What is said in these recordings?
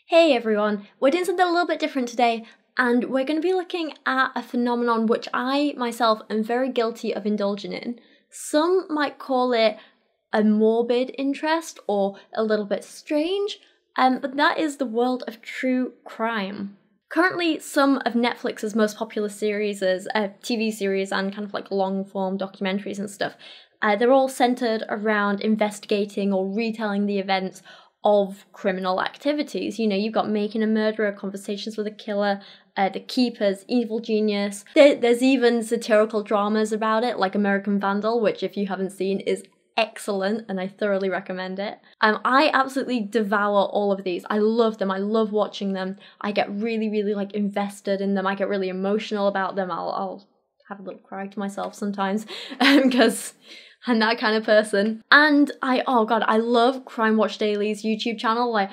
Hey everyone, we're doing something a little bit different today, and we're going to be looking at a phenomenon which I myself am very guilty of indulging in. Some might call it a morbid interest or a little bit strange, but that is the world of true crime. Currently, some of Netflix's most popular series, TV series and kind of like long-form documentaries and stuff, they're all centered around investigating or retelling the events of criminal activities. You know, you've got Making a Murderer, Conversations with a Killer, The Keepers, Evil Genius. There's even satirical dramas about it, like American Vandal, which if you haven't seen is excellent and I thoroughly recommend it. I absolutely devour all of these. I love them. I love watching them. I get really, really like invested in them. I get really emotional about them. I'll have a little cry to myself sometimes because I'm that kind of person. And I love Crime Watch Daily's YouTube channel. Like,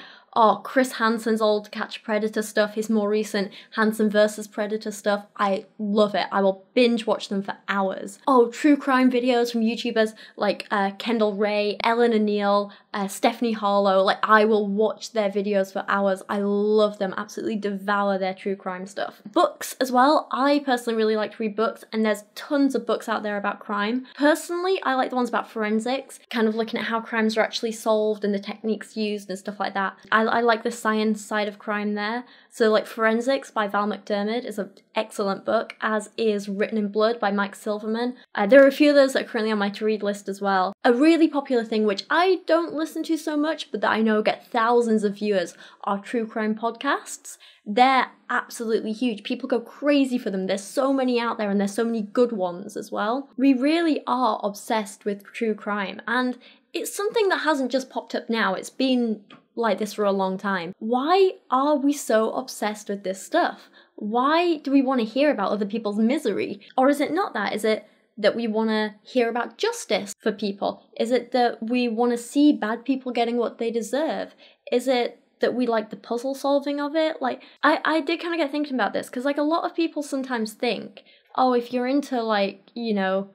Chris Hansen's old Catch a Predator stuff, his more recent Hansen vs Predator stuff, I love it. I will binge watch them for hours. True crime videos from YouTubers like Kendall Ray, Ellen O'Neill, Stephanie Harlow. Like, I will watch their videos for hours. I love them, absolutely devour their true crime stuff. Books as well. I personally really like to read books, and there's tons of books out there about crime. Personally, I like the ones about forensics, kind of looking at how crimes are actually solved and the techniques used and stuff like that. I like the science side of crime there. So like Forensics by Val McDermid is an excellent book, as is Written in Blood by Mike Silverman. There are a few of those that are currently on my to-read list as well. A really popular thing, which I don't listen to so much, but that I know get thousands of viewers, are true crime podcasts. They're absolutely huge. People go crazy for them. There's so many out there, and there's so many good ones as well. We really are obsessed with true crime, and it's something that hasn't just popped up now. It's been like this for a long time. Why are we so obsessed with this stuff? Why do we want to hear about other people's misery? Or is it not that? Is it that we want to hear about justice for people? Is it that we want to see bad people getting what they deserve? Is it that we like the puzzle solving of it? Like, I did kind of get thinking about this, because like a lot of people sometimes think, if you're into like, you know,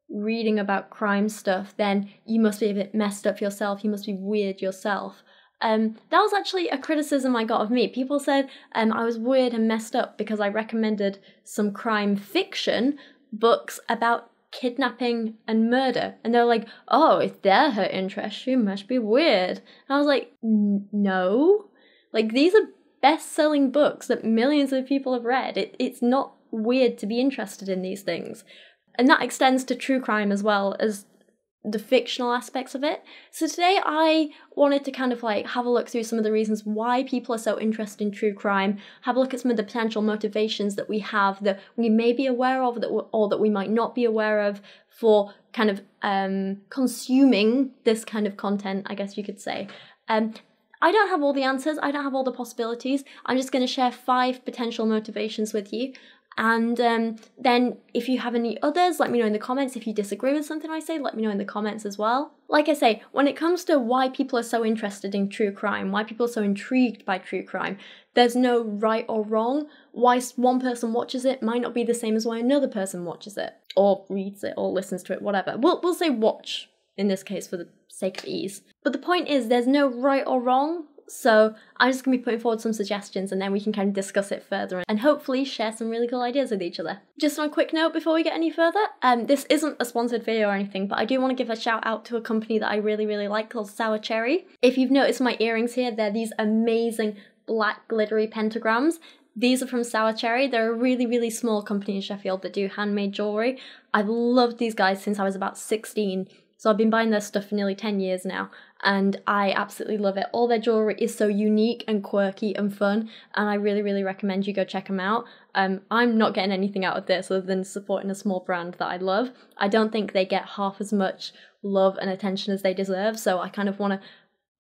reading about crime stuff, then you must be a bit messed up yourself, you must be weird yourself. That was actually a criticism I got of me. People said I was weird and messed up because I recommended some crime fiction books about kidnapping and murder. And they're like, if they're her interest, she must be weird. And I was like, no. Like, these are best-selling books that millions of people have read. It's not weird to be interested in these things. And that extends to true crime as well as the fictional aspects of it. So today I wanted to kind of like have a look through some of the reasons why people are so interested in true crime, have a look at some of the potential motivations that we have that we may be aware of or that we might not be aware of for kind of consuming this kind of content, I guess you could say. I don't have all the answers, I don't have all the possibilities. I'm just going to share 5 potential motivations with you. And then if you have any others, let me know in the comments. If you disagree with something I say, let me know in the comments as well. Like I say, when it comes to why people are so interested in true crime, why people are so intrigued by true crime, there's no right or wrong. Why one person watches it might not be the same as why another person watches it, or reads it, or listens to it, whatever. We'll say watch in this case for the sake of ease. But the point is, there's no right or wrong. So I'm just going to be putting forward some suggestions, and then we can kind of discuss it further and hopefully share some really cool ideas with each other. Just on a quick note before we get any further, this isn't a sponsored video or anything, but I do want to give a shout out to a company that I really, really like called Sour Cherry. If you've noticed my earrings here, they're these amazing black glittery pentagrams. These are from Sour Cherry. They're a really, really small company in Sheffield that do handmade jewellery. I've loved these guys since I was about 16. So I've been buying their stuff for nearly 10 years now, and I absolutely love it. All their jewellery is so unique and quirky and fun, and I really, really recommend you go check them out. I'm not getting anything out of this other than supporting a small brand that I love. I don't think they get half as much love and attention as they deserve, so I kind of want to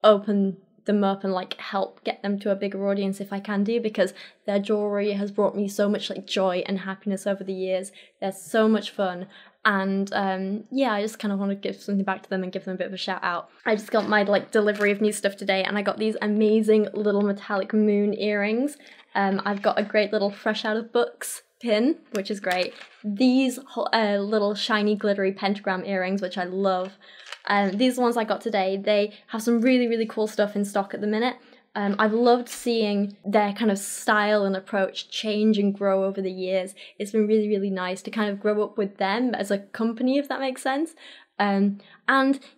open them up and like help get them to a bigger audience if I can do, because their jewellery has brought me so much like joy and happiness over the years. They're so much fun. And I just kind of want to give something back to them and give them a bit of a shout out. I just got my like delivery of new stuff today, and I got these amazing little metallic moon earrings. I've got a great little fresh out of books pin, which is great. These little shiny glittery pentagram earrings, which I love. These are the ones I got today. They have some really, really cool stuff in stock at the minute. I've loved seeing their kind of style and approach change and grow over the years. It's been really, really nice to kind of grow up with them as a company, if that makes sense. And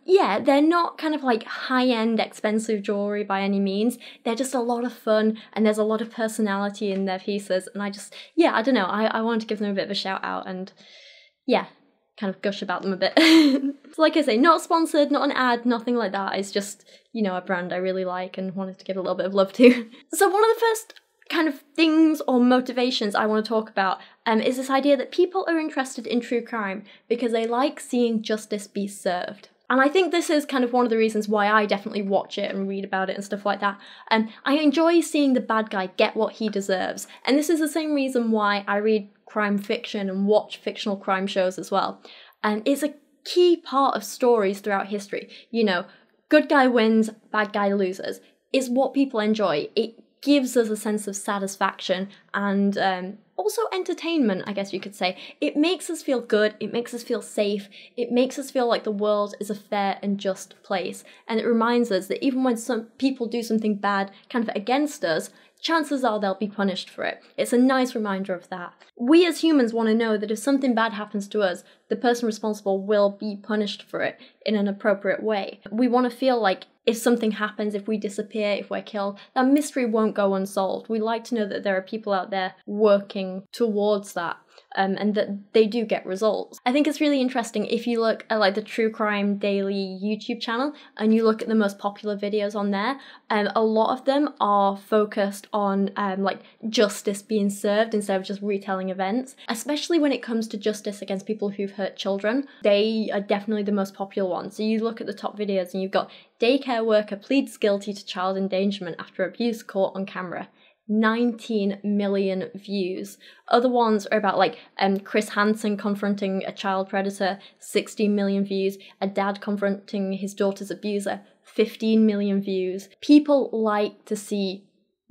yeah, they're not kind of like high-end expensive jewelry by any means. They're just a lot of fun, and there's a lot of personality in their pieces. And I don't know, I wanted to give them a bit of a shout out and yeah, kind of gush about them a bit. So like I say, not sponsored, not an ad, nothing like that. It's just, you know, a brand I really like and wanted to give a little bit of love to. So one of the first kind of things or motivations I want to talk about is this idea that people are interested in true crime because they like seeing justice be served. And I think this is kind of one of the reasons why I definitely watch it and read about it and stuff like that. I enjoy seeing the bad guy get what he deserves. And this is the same reason why I read crime fiction and watch fictional crime shows as well. And it's a key part of stories throughout history. You know, good guy wins, bad guy loses. It's what people enjoy. It gives us a sense of satisfaction and also entertainment, I guess you could say. It makes us feel good, it makes us feel safe, it makes us feel like the world is a fair and just place. And it reminds us that even when some people do something bad kind of against us, chances are they'll be punished for it. It's a nice reminder of that. We as humans want to know that if something bad happens to us, the person responsible will be punished for it in an appropriate way. We want to feel like if something happens, if we disappear, if we're killed, that mystery won't go unsolved. We like to know that there are people out there working towards that. And that they do get results. I think it's really interesting if you look at like the True Crime Daily YouTube channel and you look at the most popular videos on there, a lot of them are focused on like justice being served instead of just retelling events, especially when it comes to justice against people who've hurt children. They are definitely the most popular ones. So you look at the top videos and you've got daycare worker pleads guilty to child endangerment after abuse caught on camera. 19 million views. Other ones are about like Chris Hansen confronting a child predator, 16 million views. A dad confronting his daughter's abuser, 15 million views. People like to see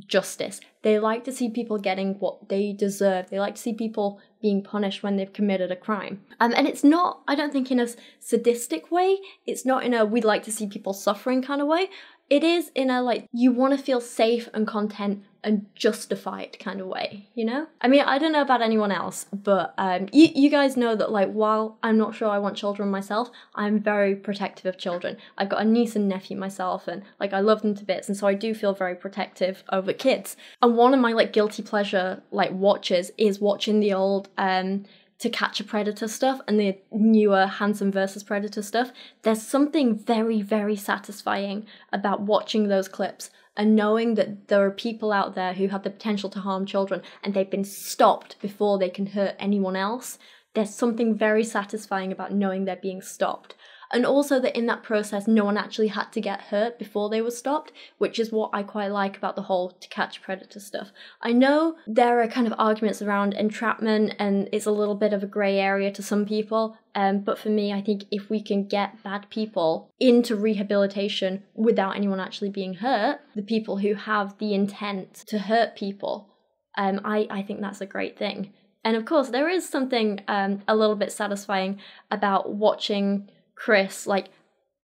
justice. They like to see people getting what they deserve. They like to see people being punished when they've committed a crime. And it's not, I don't think, in a sadistic way. It's not in a we'd like to see people suffering kind of way. It is in a like you want to feel safe and content and justified kind of way, you know? I mean, I don't know about anyone else, but you guys know that like while I'm not sure I want children myself, I'm very protective of children. I've got a niece and nephew myself and like I love them to bits, and so I do feel very protective over kids. And one of my like guilty pleasure like watches is watching the old To Catch a Predator stuff and the newer Hansen versus Predator stuff. There's something very, very satisfying about watching those clips and knowing that there are people out there who have the potential to harm children and they've been stopped before they can hurt anyone else. There's something very satisfying about knowing they're being stopped. And also that in that process, no one actually had to get hurt before they were stopped, which is what I quite like about the whole To Catch Predator stuff. I know there are kind of arguments around entrapment and it's a little bit of a grey area to some people, but for me, I think if we can get bad people into rehabilitation without anyone actually being hurt, the people who have the intent to hurt people, I think that's a great thing. And of course, there is something a little bit satisfying about watching Chris like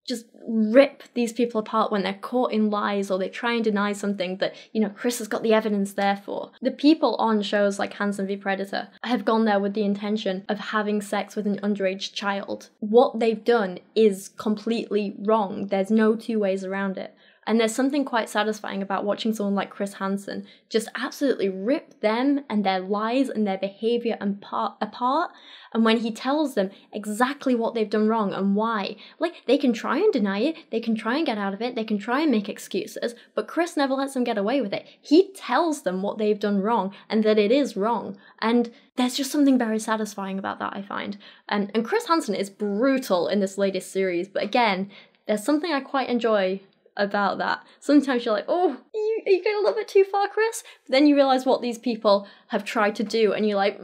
just rip these people apart when they're caught in lies or they try and deny something that, you know, Chris has got the evidence there for. The people on shows like Hansen V Predator have gone there with the intention of having sex with an underage child. What they've done is completely wrong. There's no two ways around it. And there's something quite satisfying about watching someone like Chris Hansen just absolutely rip them and their lies and their behaviour apart. And when he tells them exactly what they've done wrong and why, like, they can try and deny it, they can try and get out of it, they can try and make excuses, but Chris never lets them get away with it. He tells them what they've done wrong and that it is wrong. And there's just something very satisfying about that, I find. And Chris Hansen is brutal in this latest series, but again, there's something I quite enjoy about that. Sometimes you're like, oh, are you going a little bit too far, Chris? But then you realise what these people have tried to do and you're like,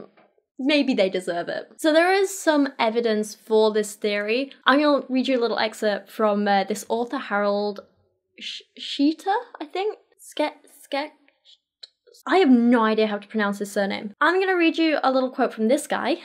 maybe they deserve it. So there is some evidence for this theory. I'm going to read you a little excerpt from this author, Harold Sheeter, I think? I have no idea how to pronounce his surname. I'm going to read you a little quote from this guy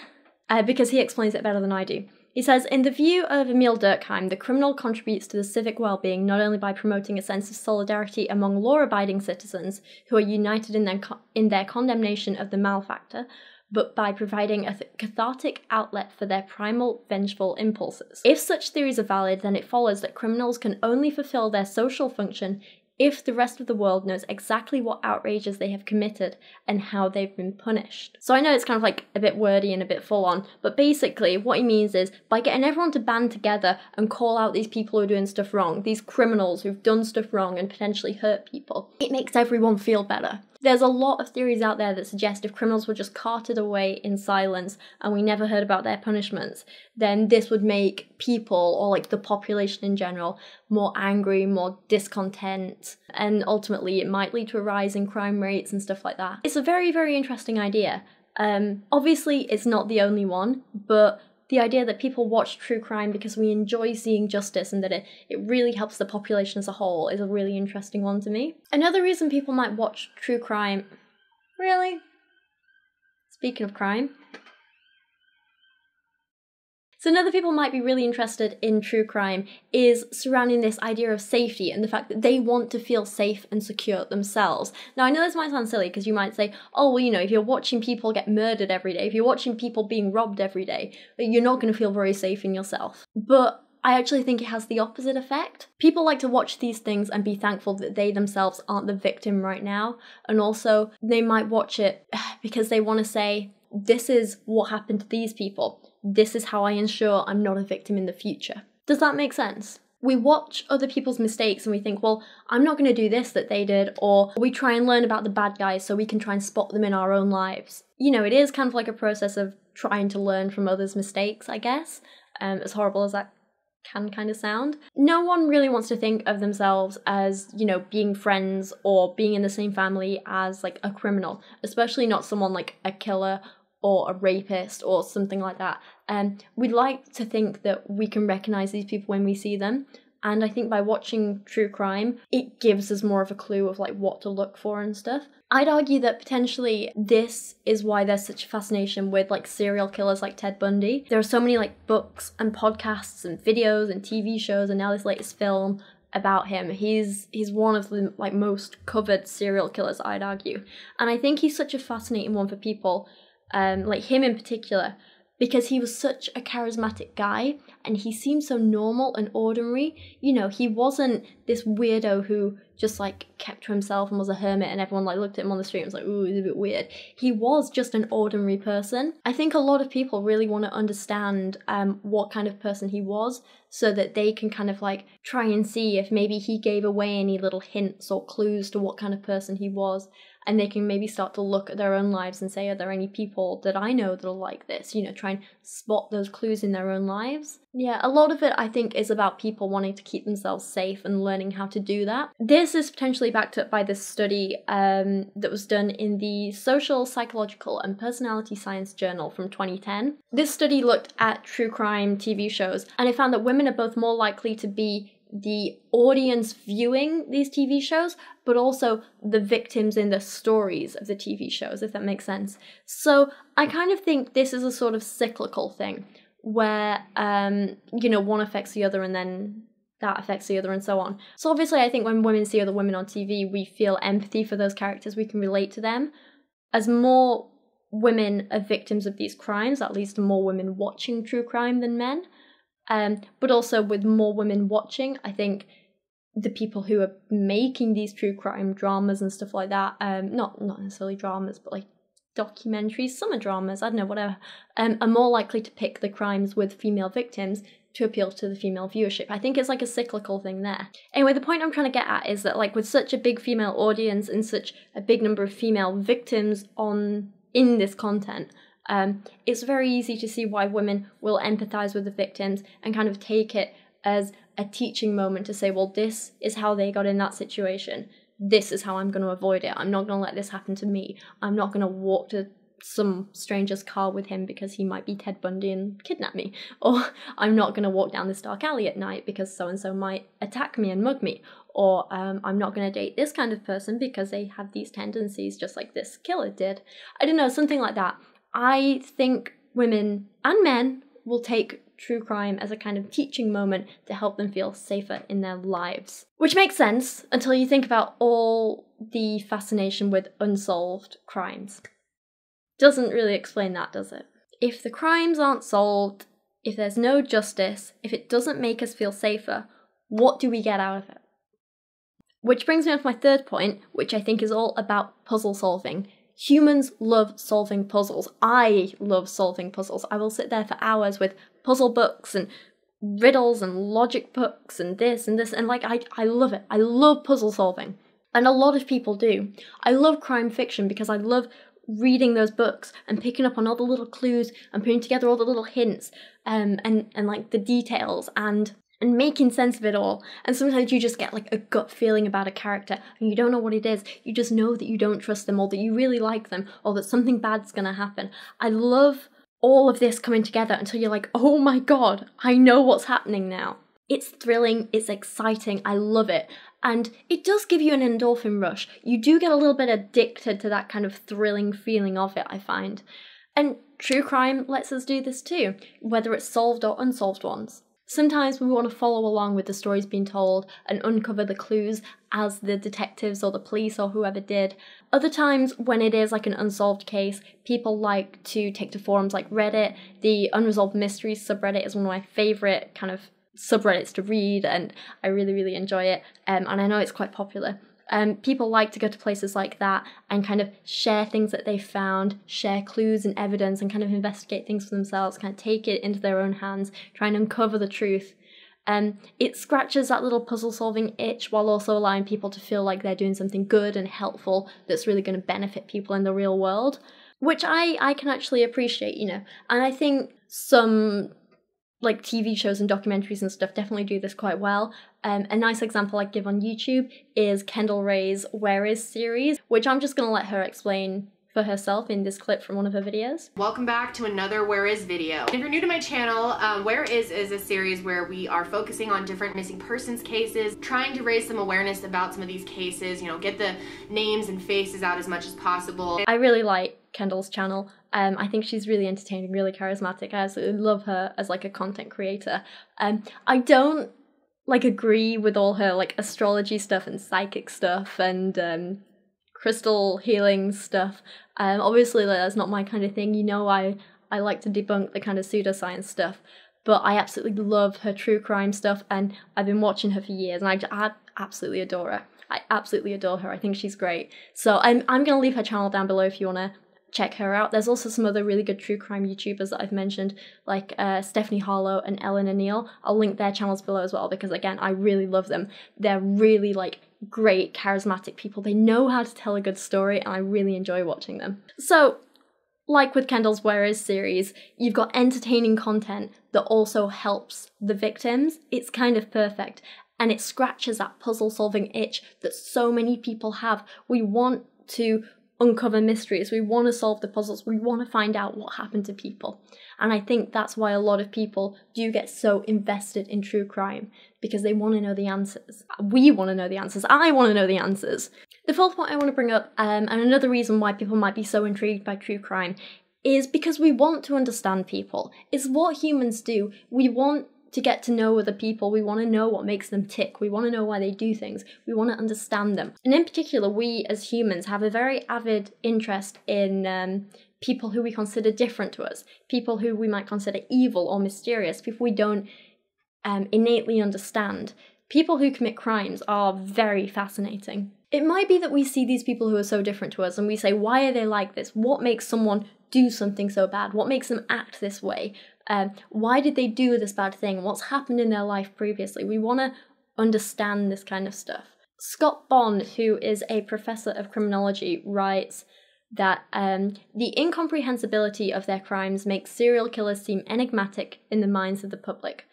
because he explains it better than I do. He says, in the view of Emil Durkheim, the criminal contributes to the civic well-being not only by promoting a sense of solidarity among law-abiding citizens who are united in their condemnation of the malefactor, but by providing a cathartic outlet for their primal, vengeful impulses. If such theories are valid, then it follows that criminals can only fulfill their social function if the rest of the world knows exactly what outrages they have committed and how they've been punished. So I know it's kind of like a bit wordy and a bit full on, but basically what he means is by getting everyone to band together and call out these people who are doing stuff wrong, these criminals who've done stuff wrong and potentially hurt people, it makes everyone feel better. There's a lot of theories out there that suggest if criminals were just carted away in silence and we never heard about their punishments, then this would make people, or like the population in general, more angry, more discontent, and ultimately it might lead to a rise in crime rates and stuff like that. It's a very, very interesting idea. Obviously, it's not the only one, but the idea that people watch true crime because we enjoy seeing justice and that it really helps the population as a whole is a really interesting one to me. Another reason people might watch true crime... Really? Speaking of crime... So another people might be really interested in true crime is surrounding this idea of safety and the fact that they want to feel safe and secure themselves. Now I know this might sound silly because you might say, oh well, you know, if you're watching people get murdered every day, if you're watching people being robbed every day, you're not going to feel very safe in yourself. But I actually think it has the opposite effect. People like to watch these things and be thankful that they themselves aren't the victim right now, and also they might watch it because they want to say, this is what happened to these people. This is how I ensure I'm not a victim in the future. Does that make sense? We watch other people's mistakes and we think, well, I'm not going to do this that they did, or we try and learn about the bad guys so we can try and spot them in our own lives. You know, it is kind of like a process of trying to learn from others' mistakes, I guess, as horrible as that can kind of sound. No one really wants to think of themselves as, you know, being friends or being in the same family as like a criminal, especially not someone like a killer or a rapist or something like that. We'd like to think that we can recognise these people when we see them, and I think by watching true crime, it gives us more of a clue of like what to look for and stuff. I'd argue that potentially this is why there's such a fascination with like serial killers like Ted Bundy. There are so many like books and podcasts and videos and TV shows and now this latest film about him. He's one of the like most covered serial killers, I'd argue. And I think he's such a fascinating one for people, like him in particular, because he was such a charismatic guy and he seemed so normal and ordinary. You know, he wasn't this weirdo who just like kept to himself and was a hermit and everyone like looked at him on the street and was like, ooh, he's a bit weird. He was just an ordinary person. I think a lot of people really want to understand what kind of person he was so that they can kind of like try and see if maybe he gave away any little hints or clues to what kind of person he was. And they can maybe start to look at their own lives and say, are there any people that I know that are like this? You know, try and spot those clues in their own lives. Yeah, a lot of it, I think, is about people wanting to keep themselves safe and learning how to do that. This is potentially backed up by this study that was done in the Social, Psychological and Personality Science Journal from 2010. This study looked at true crime TV shows, and it found that women are both more likely to be the audience viewing these TV shows, but also the victims in the stories of the TV shows, if that makes sense. So I kind of think this is a sort of cyclical thing where, you know, one affects the other and then that affects the other and so on. So obviously I think when women see other women on TV, we feel empathy for those characters, we can relate to them. As more women are victims of these crimes, that leads to more women watching true crime than men. But also with more women watching, I think the people who are making these true crime dramas and stuff like that, not necessarily dramas, but like documentaries, some are dramas, I don't know, whatever, are more likely to pick the crimes with female victims to appeal to the female viewership. I think it's like a cyclical thing there. Anyway, the point I'm trying to get at is that like with such a big female audience and such a big number of female victims in this content, it's very easy to see why women will empathize with the victims and kind of take it as a teaching moment to say, well, this is how they got in that situation. This is how I'm going to avoid it. I'm not going to let this happen to me. I'm not going to walk to some stranger's car with him because he might be Ted Bundy and kidnap me. Or I'm not going to walk down this dark alley at night because so-and-so might attack me and mug me. Or I'm not going to date this kind of person because they have these tendencies just like this killer did. I don't know, something like that. I think women and men will take true crime as a kind of teaching moment to help them feel safer in their lives. Which makes sense until you think about all the fascination with unsolved crimes. Doesn't really explain that, does it? If the crimes aren't solved, if there's no justice, if it doesn't make us feel safer, what do we get out of it? Which brings me on to my third point, which I think is all about puzzle solving. Humans love solving puzzles. I love solving puzzles. I will sit there for hours with puzzle books and riddles and logic books and this, and like, I love it. I love puzzle solving. And a lot of people do. I love crime fiction because I love reading those books and picking up on all the little clues and putting together all the little hints and like the details and making sense of it all. And sometimes you just get like a gut feeling about a character and you don't know what it is. You just know that you don't trust them, or that you really like them, or that something bad's gonna happen. I love all of this coming together until you're like, oh my god, I know what's happening now. It's thrilling, it's exciting, I love it. And it does give you an endorphin rush. You do get a little bit addicted to that kind of thrilling feeling of it, I find. And true crime lets us do this too, whether it's solved or unsolved ones. Sometimes we want to follow along with the stories being told and uncover the clues as the detectives or the police or whoever did. Other times, when it is like an unsolved case, people like to take to forums like Reddit. The Unresolved Mysteries subreddit is one of my favourite kind of subreddits to read, and I really, really enjoy it. And I know it's quite popular. People like to go to places like that and kind of share things that they found, share clues and evidence, and kind of investigate things for themselves, kind of take it into their own hands, try and uncover the truth. It scratches that little puzzle-solving itch while also allowing people to feel like they're doing something good and helpful that's really going to benefit people in the real world, which I can actually appreciate, you know. And I think some like TV shows and documentaries and stuff definitely do this quite well. A nice example I give on YouTube is Kendall Rae's Where Is series, which I'm just going to let her explain for herself in this clip from one of her videos. Welcome back to another Where Is video. If you're new to my channel, Where Is a series where we are focusing on different missing persons cases, trying to raise some awareness about some of these cases, you know, get the names and faces out as much as possible. I really like Kendall's channel. I think she's really entertaining, really charismatic. I absolutely love her as like a content creator. I don't like agree with all her like astrology stuff and psychic stuff and crystal healing stuff. Obviously that's not my kind of thing. You know, I like to debunk the kind of pseudoscience stuff, but I absolutely love her true crime stuff, and I've been watching her for years, and I absolutely adore her. I absolutely adore her. I think she's great. So I'm gonna leave her channel down below if you wanna check her out. There's also some other really good true crime YouTubers that I've mentioned, like Stephanie Harlow and Ellen O'Neill. I'll link their channels below as well, because again, I really love them. They're really like great, charismatic people. They know how to tell a good story, and I really enjoy watching them. So, like with Kendall's Where Is series, you've got entertaining content that also helps the victims. It's kind of perfect, and it scratches that puzzle-solving itch that so many people have. We want to uncover mysteries, we want to solve the puzzles, we want to find out what happened to people. And I think that's why a lot of people do get so invested in true crime, because they want to know the answers. We want to know the answers. I want to know the answers. The fourth point I want to bring up, and another reason why people might be so intrigued by true crime, is because we want to understand people. It's what humans do. We want to get to know other people. We want to know what makes them tick. We want to know why they do things. We want to understand them. And in particular, we as humans have a very avid interest in people who we consider different to us, people who we might consider evil or mysterious, people we don't innately understand. People who commit crimes are very fascinating. It might be that we see these people who are so different to us and we say, why are they like this? What makes someone do something so bad? What makes them act this way? Why did they do this bad thing? What's happened in their life previously? We want to understand this kind of stuff. Scott Bond, who is a professor of criminology, writes that the incomprehensibility of their crimes makes serial killers seem enigmatic in the minds of the public.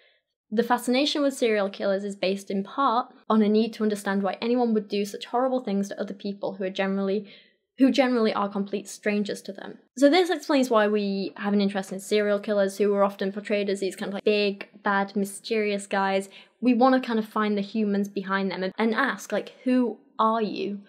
The fascination with serial killers is based in part on a need to understand why anyone would do such horrible things to other people who generally are complete strangers to them. So this explains why we have an interest in serial killers, who are often portrayed as these kind of like big, bad, mysterious guys. We want to kind of find the humans behind them and ask, like, who are you?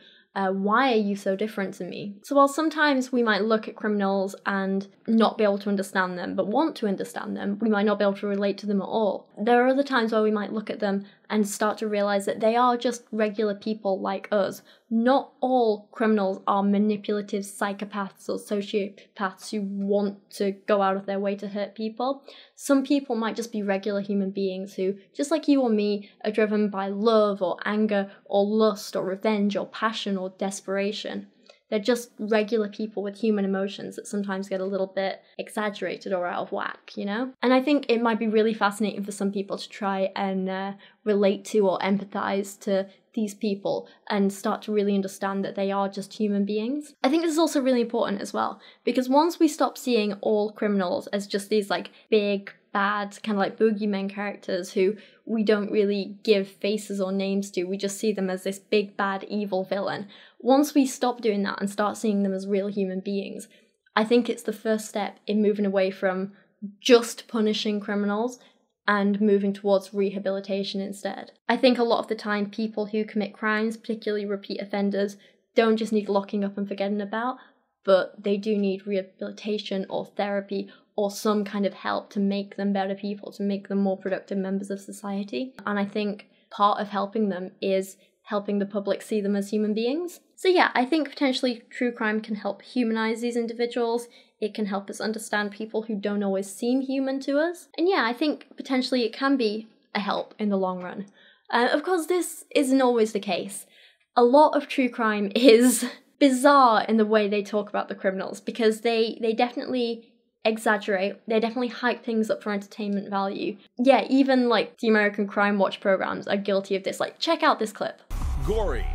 why are you so different to me? So while sometimes we might look at criminals and not be able to understand them, but want to understand them, we might not be able to relate to them at all. There are other times where we might look at them and start to realise that they are just regular people like us. Not all criminals are manipulative psychopaths or sociopaths who want to go out of their way to hurt people. Some people might just be regular human beings who, just like you or me, are driven by love or anger or lust or revenge or passion or desperation. They're just regular people with human emotions that sometimes get a little bit exaggerated or out of whack, you know? And I think it might be really fascinating for some people to try and relate to or empathize to these people and start to really understand that they are just human beings. I think this is also really important as well, because once we stop seeing all criminals as just these like big, bad, kind of like boogeyman characters who we don't really give faces or names to, we just see them as this big, bad, evil villain. Once we stop doing that and start seeing them as real human beings, I think it's the first step in moving away from just punishing criminals and moving towards rehabilitation instead. I think a lot of the time people who commit crimes, particularly repeat offenders, don't just need locking up and forgetting about, but they do need rehabilitation or therapy or some kind of help to make them better people, to make them more productive members of society. And I think part of helping them is helping the public see them as human beings. So yeah, I think potentially true crime can help humanize these individuals. It can help us understand people who don't always seem human to us. And yeah, I think potentially it can be a help in the long run. Of course, this isn't always the case. A lot of true crime is bizarre in the way they talk about the criminals, because they definitely exaggerate, they definitely hype things up for entertainment value. Yeah, even like the American Crime Watch programs are guilty of this. Like, check out this clip. Gory.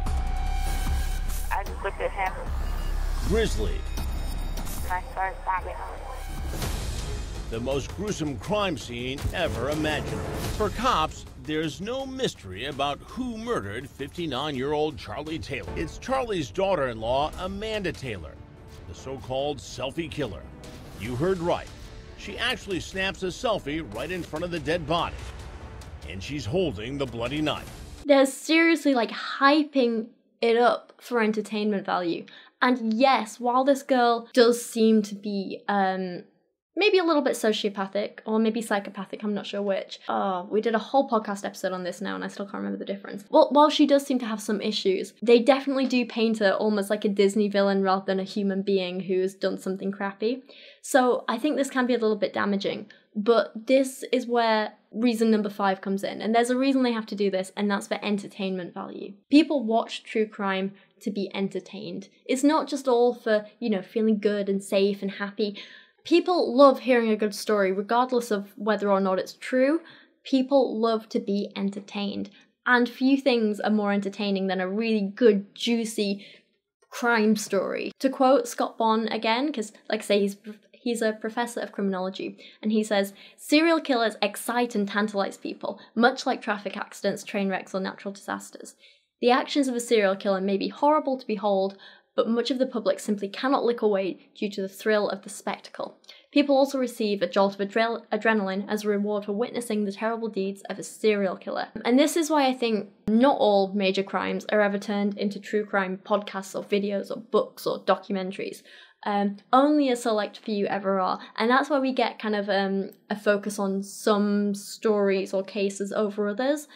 I just looked at him. Grisly. And I started sobbing. The most gruesome crime scene ever imaginable. For cops, there's no mystery about who murdered 59-year-old Charlie Taylor. It's Charlie's daughter-in-law, Amanda Taylor, the so-called selfie killer. You heard right. She actually snaps a selfie right in front of the dead body. And she's holding the bloody knife. They're seriously like hyping it up for entertainment value. And yes, while this girl does seem to be maybe a little bit sociopathic or maybe psychopathic, I'm not sure which. We did a whole podcast episode on this now and I still can't remember the difference. Well, while she does seem to have some issues, they definitely do paint her almost like a Disney villain rather than a human being who's done something crappy. So I think this can be a little bit damaging, but this is where reason number 5 comes in. And there's a reason they have to do this, and that's for entertainment value. People watch true crime to be entertained. It's not just all for, you know, feeling good and safe and happy. People love hearing a good story, regardless of whether or not it's true. People love to be entertained. And few things are more entertaining than a really good, juicy crime story. To quote Scott Bonn again, because like I say, he's a professor of criminology, and he says, serial killers excite and tantalize people, much like traffic accidents, train wrecks, or natural disasters. The actions of a serial killer may be horrible to behold, but much of the public simply cannot look away due to the thrill of the spectacle. People also receive a jolt of adrenaline as a reward for witnessing the terrible deeds of a serial killer. And this is why I think not all major crimes are ever turned into true crime podcasts or videos or books or documentaries. Only a select few ever are. And that's why we get kind of a focus on some stories or cases over others,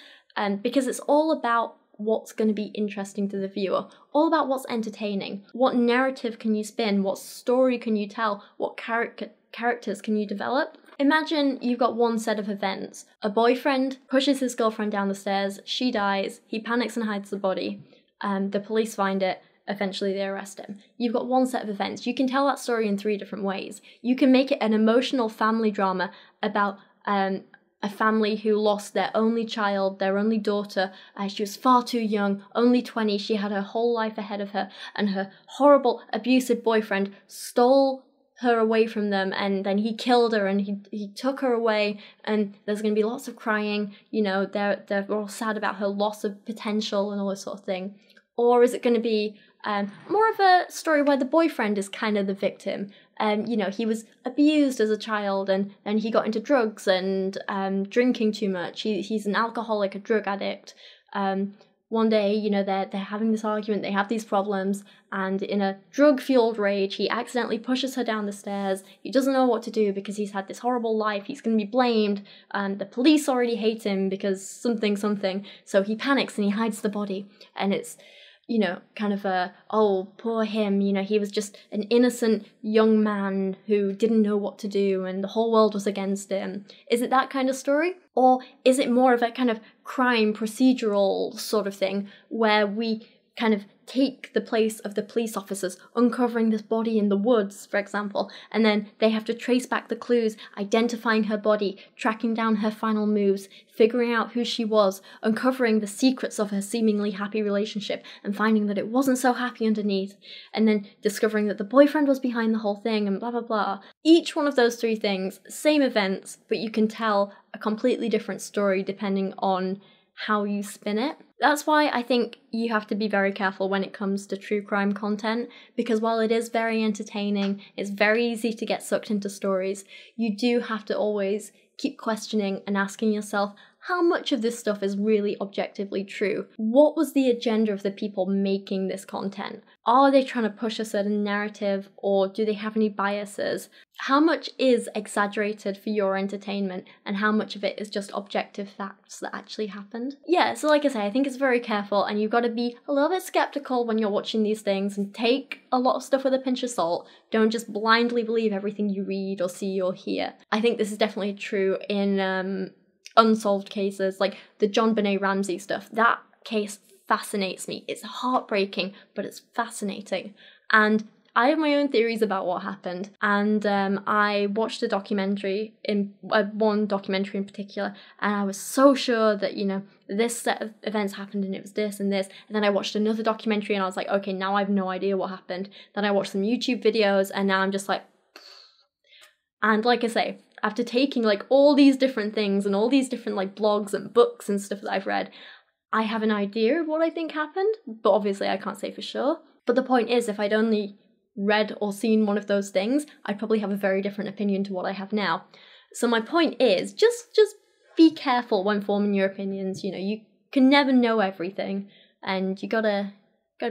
because it's all about what's going to be interesting to the viewer, all about what's entertaining. What narrative can you spin? What story can you tell? What characters can you develop? Imagine you've got one set of events. A boyfriend pushes his girlfriend down the stairs, she dies, he panics and hides the body, the police find it, eventually they arrest him. You've got one set of events. You can tell that story in 3 different ways. You can make it an emotional family drama about a family who lost their only child, their only daughter. She was far too young, only 20. She had her whole life ahead of her, and her horrible, abusive boyfriend stole her away from them, and then he killed her, and he took her away, and there's going to be lots of crying. You know, they're all sad about her loss of potential and all this sort of thing. Or is it going to be more of a story where the boyfriend is kind of the victim? You know, he was abused as a child, and then he got into drugs and drinking too much. He's an alcoholic, a drug addict. one day, you know, they're having this argument, they have these problems, and in a drug-fueled rage, he accidentally pushes her down the stairs. He doesn't know what to do because he's had this horrible life. He's going to be blamed. The police already hate him because something. So he panics and he hides the body. And it's, you know, kind of oh, poor him, you know, he was just an innocent young man who didn't know what to do and the whole world was against him. Is it that kind of story? Or is it more of a kind of crime procedural sort of thing where we kind of take the place of the police officers uncovering this body in the woods, for example, and then they have to trace back the clues, identifying her body, tracking down her final moves, figuring out who she was, uncovering the secrets of her seemingly happy relationship and finding that it wasn't so happy underneath, and then discovering that the boyfriend was behind the whole thing and blah blah blah. Each one of those three things, same events, but you can tell a completely different story depending on how you spin it. That's why I think you have to be very careful when it comes to true crime content, because while it is very entertaining, it's very easy to get sucked into stories, you do have to always keep questioning and asking yourself, how much of this stuff is really objectively true? What was the agenda of the people making this content? Are they trying to push a certain narrative, or do they have any biases? How much is exaggerated for your entertainment, and how much of it is just objective facts that actually happened? Yeah, so like I say, I think it's very careful, and you've got to be a little bit skeptical when you're watching these things, and take a lot of stuff with a pinch of salt. Don't just blindly believe everything you read or see or hear. I think this is definitely true in unsolved cases, like the John Benet Ramsey stuff. That case fascinates me. It's heartbreaking, but it's fascinating. And I have my own theories about what happened. And I watched a documentary, one documentary in particular, and I was so sure that, you know, this set of events happened and it was this and this. And then I watched another documentary and I was like, okay, now I have no idea what happened. Then I watched some YouTube videos and now I'm just like, and like I say, after taking like all these different things and all these different like blogs and books and stuff that I've read, I have an idea of what I think happened, but obviously I can't say for sure. But the point is, if I'd only read or seen one of those things, I'd probably have a very different opinion to what I have now. So my point is, just be careful when forming your opinions. You know, you can never know everything, and you gotta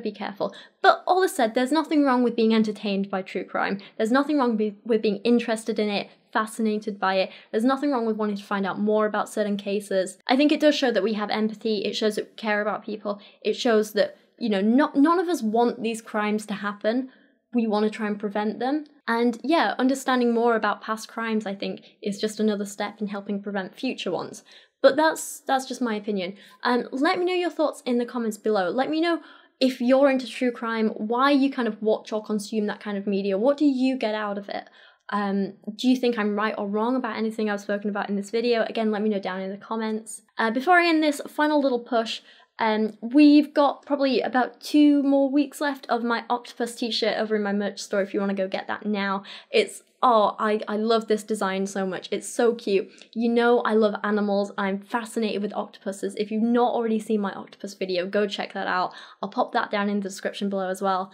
be careful. But all this said, there's nothing wrong with being entertained by true crime. There's nothing wrong with being interested in it, fascinated by it. There's nothing wrong with wanting to find out more about certain cases. I think it does show that we have empathy. It shows that we care about people. It shows that, you know, none of us want these crimes to happen. We want to try and prevent them. And yeah, understanding more about past crimes, I think, is just another step in helping prevent future ones. But that's just my opinion. Let me know your thoughts in the comments below. Let me know if you're into true crime, why you kind of watch or consume that kind of media. What do you get out of it? Do you think I'm right or wrong about anything I've spoken about in this video? Again, let me know down in the comments. Before I end this final little push, we've got probably about 2 more weeks left of my octopus t-shirt over in my merch store if you want to go get that now. It's, oh, I love this design so much. It's so cute. You know I love animals. I'm fascinated with octopuses. If you've not already seen my octopus video, go check that out. I'll pop that down in the description below as well.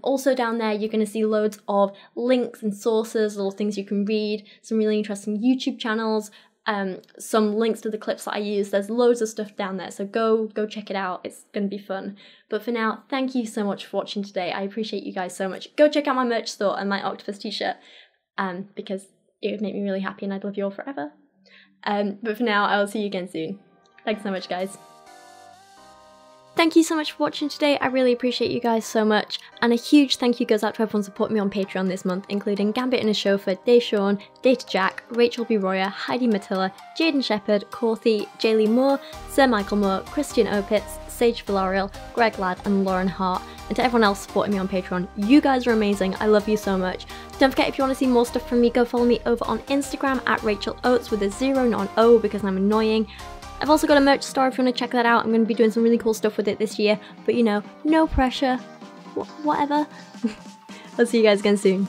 Also down there, you're going to see loads of links and sources, little things you can read, some really interesting YouTube channels, some links to the clips that I use. There's loads of stuff down there, so go check it out. It's gonna be fun. But for now, thank you so much for watching today. I appreciate you guys so much. Go check out my merch store and my octopus t-shirt, because it would make me really happy and I'd love you all forever. But for now, I will see you again soon. Thanks so much, guys. Thank you so much for watching today. I really appreciate you guys so much. And a huge thank you goes out to everyone supporting me on Patreon this month, including Gambit and his chauffeur, Deshauwn, Data Jack, Rachel B. Royer, Heidi Mattila, Jadeon Sheppard, Corthee, Jaylee Moore, Sir Michael Moore, Christian Opitz, Sage Villarreal, Greg Ladd, and Loren Hart. And to everyone else supporting me on Patreon, you guys are amazing. I love you so much. Don't forget, if you want to see more stuff from me, go follow me over on Instagram at Rachel Oates with a 0, not an O, because I'm annoying. I've also got a merch store if you want to check that out. I'm going to be doing some really cool stuff with it this year, but you know, no pressure, whatever. I'll see you guys again soon.